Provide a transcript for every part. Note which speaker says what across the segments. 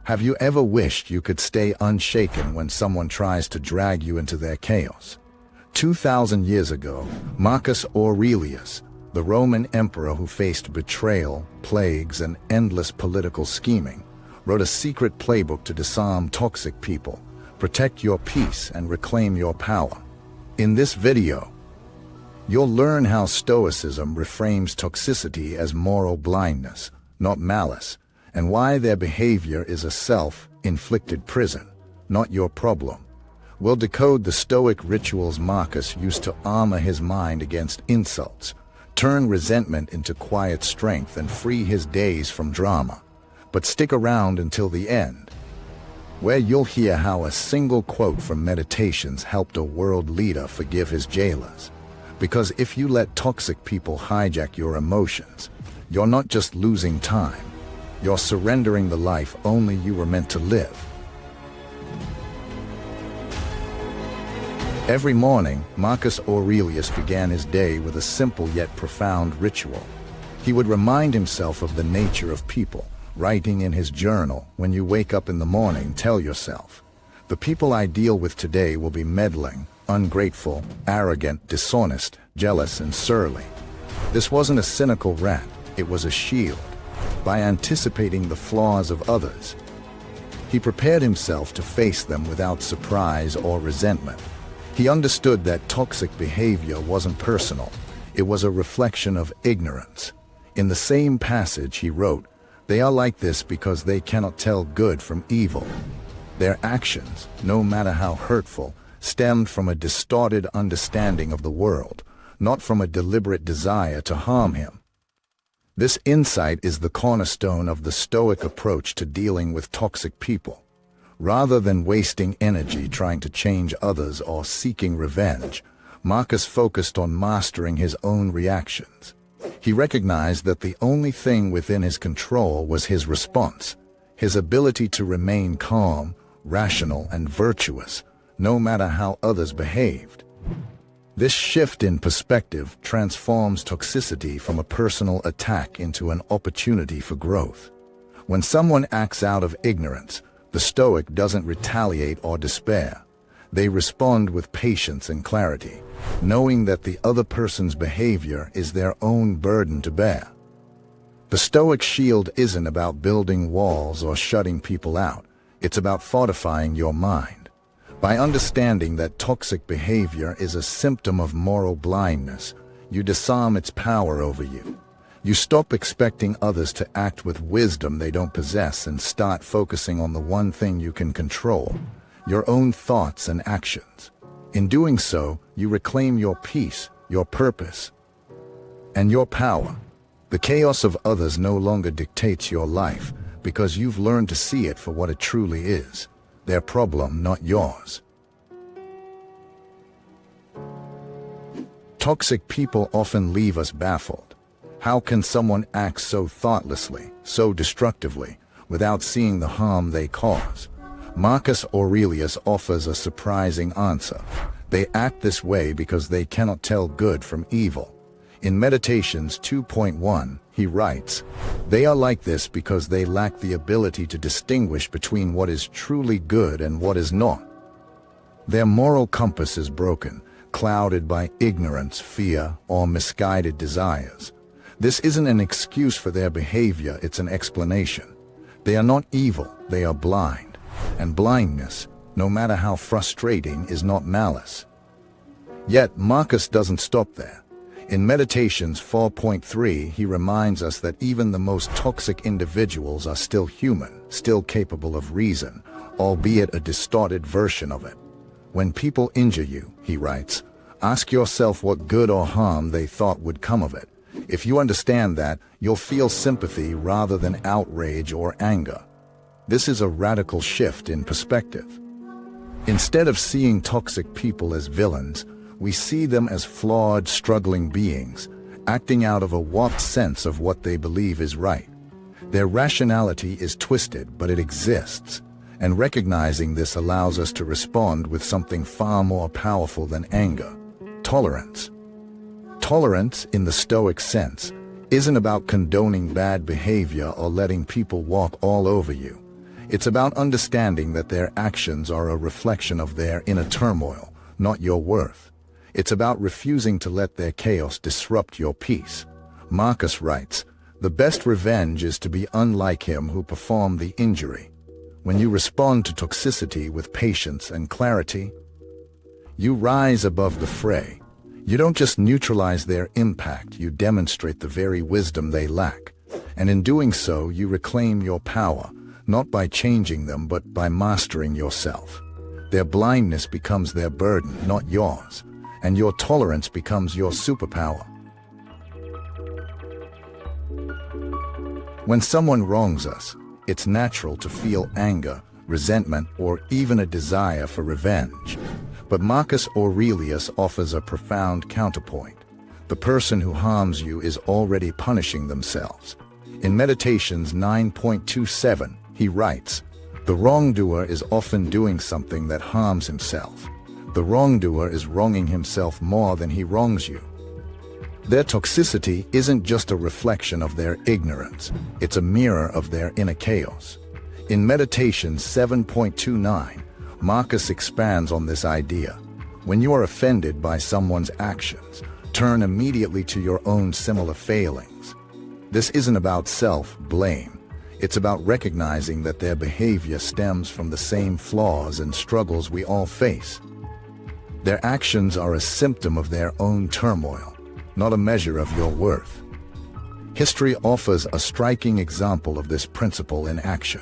Speaker 1: Have you ever wished you could stay unshaken when someone tries to drag you into their chaos? 2,000 years ago, Marcus Aurelius, the Roman emperor who faced betrayal, plagues, and endless political scheming, wrote a secret playbook to disarm toxic people, protect your peace, and reclaim your power. In this video, you'll learn how Stoicism reframes toxicity as moral blindness, not malice, and why their behavior is a self-inflicted prison, not your problem. We'll decode the Stoic rituals Marcus used to armor his mind against insults, turn resentment into quiet strength, and free his days from drama. But stick around until the end, where you'll hear how a single quote from Meditations helped a world leader forgive his jailers. Because if you let toxic people hijack your emotions, you're not just losing time, you're surrendering the life only you were meant to live. Every morning, Marcus Aurelius began his day with a simple yet profound ritual. He would remind himself of the nature of people, writing in his journal, "When you wake up in the morning, tell yourself, the people I deal with today will be meddling, ungrateful, arrogant, dishonest, jealous, and surly." This wasn't a cynical rant, it was a shield. By anticipating the flaws of others, he prepared himself to face them without surprise or resentment. He understood that toxic behavior wasn't personal, it was a reflection of ignorance. In the same passage he wrote, "They are like this because they cannot tell good from evil." Their actions, no matter how hurtful, stemmed from a distorted understanding of the world, not from a deliberate desire to harm him. This insight is the cornerstone of the Stoic approach to dealing with toxic people. Rather than wasting energy trying to change others or seeking revenge, Marcus focused on mastering his own reactions. He recognized that the only thing within his control was his response, his ability to remain calm, rational, and virtuous, no matter how others behaved. This shift in perspective transforms toxicity from a personal attack into an opportunity for growth. When someone acts out of ignorance, the Stoic doesn't retaliate or despair. They respond with patience and clarity, knowing that the other person's behavior is their own burden to bear. The Stoic shield isn't about building walls or shutting people out. It's about fortifying your mind. By understanding that toxic behavior is a symptom of moral blindness, you disarm its power over you. You stop expecting others to act with wisdom they don't possess and start focusing on the one thing you can control, your own thoughts and actions. In doing so, you reclaim your peace, your purpose, and your power. The chaos of others no longer dictates your life because you've learned to see it for what it truly is, their problem, not yours. Toxic people often leave us baffled. How can someone act so thoughtlessly, so destructively, without seeing the harm they cause? Marcus Aurelius offers a surprising answer. They act this way because they cannot tell good from evil. In Meditations 2.1, he writes, "They are like this because they lack the ability to distinguish between what is truly good and what is not. Their moral compass is broken, clouded by ignorance, fear, or misguided desires." This isn't an excuse for their behavior, it's an explanation. They are not evil, they are blind. And blindness, no matter how frustrating, is not malice. Yet Marcus doesn't stop there. In Meditations 4.3, he reminds us that even the most toxic individuals are still human, still capable of reason, albeit a distorted version of it. "When people injure you," he writes, "ask yourself what good or harm they thought would come of it. If you understand that, you'll feel sympathy rather than outrage or anger." This is a radical shift in perspective. Instead of seeing toxic people as villains, we see them as flawed, struggling beings, acting out of a warped sense of what they believe is right. Their rationality is twisted, but it exists, and recognizing this allows us to respond with something far more powerful than anger: tolerance. Tolerance, in the Stoic sense, isn't about condoning bad behavior or letting people walk all over you. It's about understanding that their actions are a reflection of their inner turmoil, not your worth. It's about refusing to let their chaos disrupt your peace. Marcus writes, "The best revenge is to be unlike him who performed the injury." When you respond to toxicity with patience and clarity, you rise above the fray. You don't just neutralize their impact, you demonstrate the very wisdom they lack. And in doing so, you reclaim your power, not by changing them, but by mastering yourself. Their blindness becomes their burden, not yours, and your tolerance becomes your superpower. When someone wrongs us, it's natural to feel anger, resentment, or even a desire for revenge. But Marcus Aurelius offers a profound counterpoint. The person who harms you is already punishing themselves. In Meditations 9.27, he writes, "The wrongdoer is often doing something that harms himself. The wrongdoer is wronging himself more than he wrongs you." Their toxicity isn't just a reflection of their ignorance, it's a mirror of their inner chaos. In Meditations 7.29, Marcus expands on this idea. When you are offended by someone's actions, turn immediately to your own similar failings. This isn't about self-blame. It's about recognizing that their behavior stems from the same flaws and struggles we all face. Their actions are a symptom of their own turmoil, not a measure of your worth. History offers a striking example of this principle in action.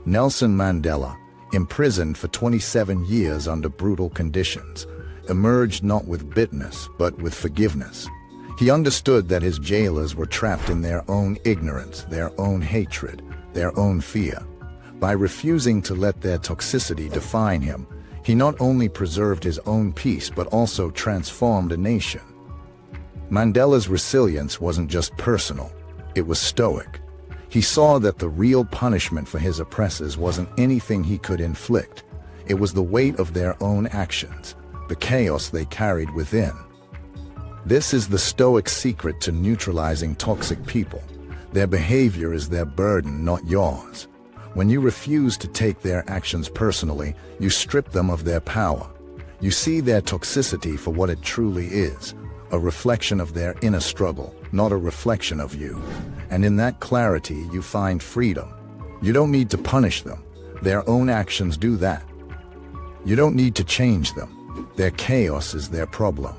Speaker 1: Nelson Mandela, imprisoned for 27 years under brutal conditions, emerged not with bitterness, but with forgiveness. He understood that his jailers were trapped in their own ignorance, their own hatred, their own fear. By refusing to let their toxicity define him, he not only preserved his own peace but also transformed a nation. Mandela's resilience wasn't just personal, it was stoic. He saw that the real punishment for his oppressors wasn't anything he could inflict. It was the weight of their own actions, the chaos they carried within. This is the Stoic secret to neutralizing toxic people. Their behavior is their burden, not yours. When you refuse to take their actions personally, you strip them of their power. You see their toxicity for what it truly is, a reflection of their inner struggle, not a reflection of you. And in that clarity, you find freedom. You don't need to punish them. Their own actions do that. You don't need to change them. Their chaos is their problem.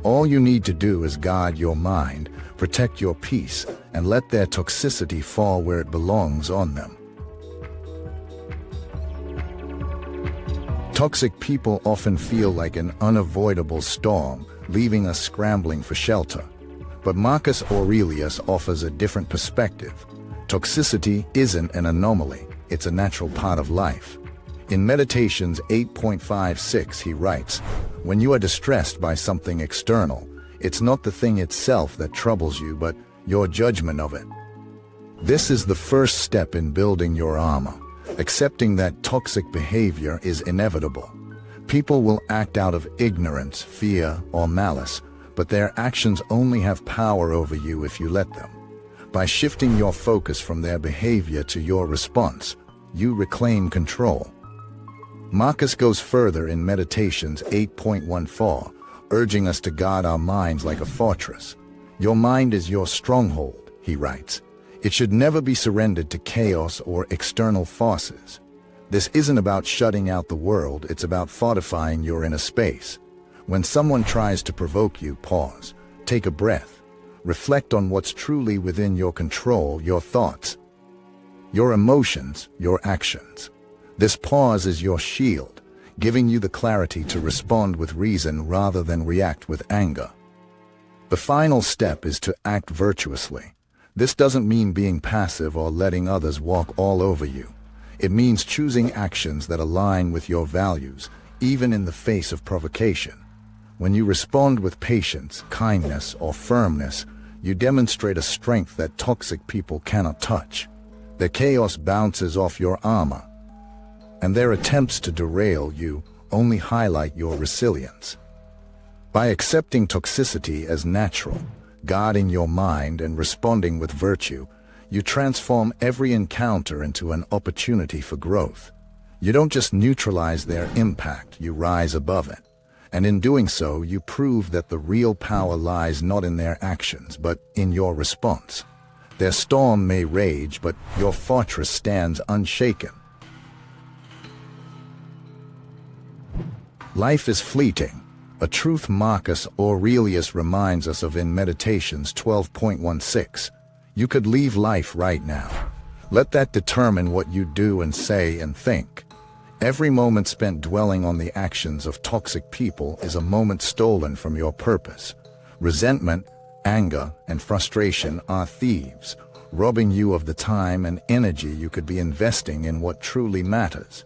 Speaker 1: All you need to do is guard your mind, protect your peace, and let their toxicity fall where it belongs on them. Toxic people often feel like an unavoidable storm, leaving us scrambling for shelter. But Marcus Aurelius offers a different perspective. Toxicity isn't an anomaly, it's a natural part of life. In Meditations 8.56, he writes, "When you are distressed by something external, it's not the thing itself that troubles you, but your judgment of it." This is the first step in building your armor, accepting that toxic behavior is inevitable. People will act out of ignorance, fear, or malice, but their actions only have power over you if you let them. By shifting your focus from their behavior to your response, you reclaim control. Marcus goes further in Meditations 8.14, urging us to guard our minds like a fortress. "Your mind is your stronghold," he writes. "It should never be surrendered to chaos or external forces." This isn't about shutting out the world, it's about fortifying your inner space. When someone tries to provoke you, pause, take a breath, reflect on what's truly within your control, your thoughts, your emotions, your actions. This pause is your shield, giving you the clarity to respond with reason rather than react with anger. The final step is to act virtuously. This doesn't mean being passive or letting others walk all over you. It means choosing actions that align with your values, even in the face of provocation. When you respond with patience, kindness, or firmness, you demonstrate a strength that toxic people cannot touch. Their chaos bounces off your armor, and their attempts to derail you only highlight your resilience. By accepting toxicity as natural, guarding your mind and responding with virtue, You transform every encounter into an opportunity for growth. You don't just neutralize their impact, you rise above it. And in doing so, you prove that the real power lies not in their actions, but in your response. Their storm may rage, but your fortress stands unshaken. Life is fleeting, a truth Marcus Aurelius reminds us of in Meditations 12.16. You could leave life right now. Let that determine what you do and say and think. Every moment spent dwelling on the actions of toxic people is a moment stolen from your purpose. Resentment, anger, and frustration are thieves, robbing you of the time and energy you could be investing in what truly matters.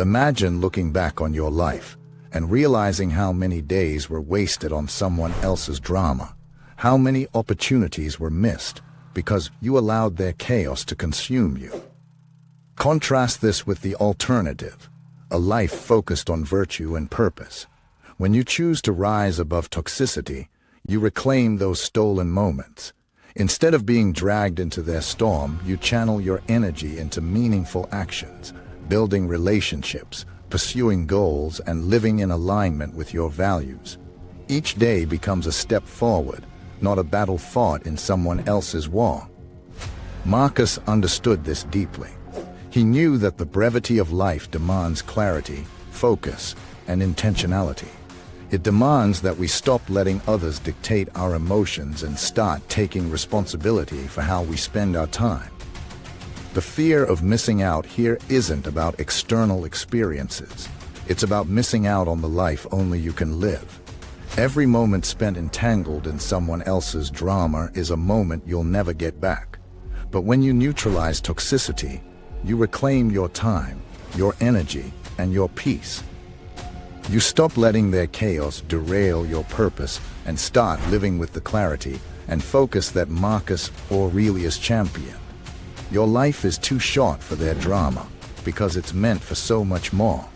Speaker 1: Imagine looking back on your life and realizing how many days were wasted on someone else's drama. How many opportunities were missed because you allowed their chaos to consume you. Contrast this with the alternative, a life focused on virtue and purpose. When you choose to rise above toxicity, you reclaim those stolen moments. Instead of being dragged into their storm, you channel your energy into meaningful actions, building relationships, pursuing goals, and living in alignment with your values. Each day becomes a step forward, not a battle fought in someone else's war. Marcus understood this deeply. He knew that the brevity of life demands clarity, focus, and intentionality. It demands that we stop letting others dictate our emotions and start taking responsibility for how we spend our time. The fear of missing out here isn't about external experiences. It's about missing out on the life only you can live. Every moment spent entangled in someone else's drama is a moment you'll never get back. But when you neutralize toxicity, you reclaim your time, your energy, and your peace. You stop letting their chaos derail your purpose and start living with the clarity and focus that Marcus Aurelius championed. Your life is too short for their drama because it's meant for so much more.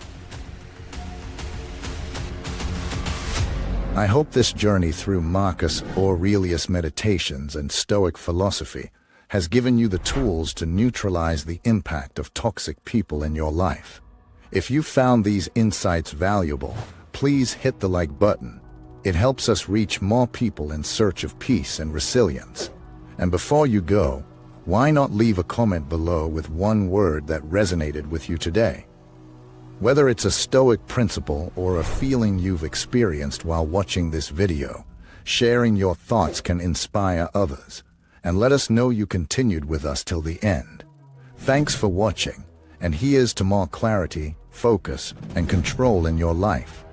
Speaker 1: I hope this journey through Marcus Aurelius' meditations and Stoic philosophy has given you the tools to neutralize the impact of toxic people in your life. If you found these insights valuable, please hit the like button. It helps us reach more people in search of peace and resilience. And before you go, why not leave a comment below with one word that resonated with you today? Whether it's a Stoic principle or a feeling you've experienced while watching this video, sharing your thoughts can inspire others. And let us know you continued with us till the end. Thanks for watching, and here's to more clarity, focus, and control in your life.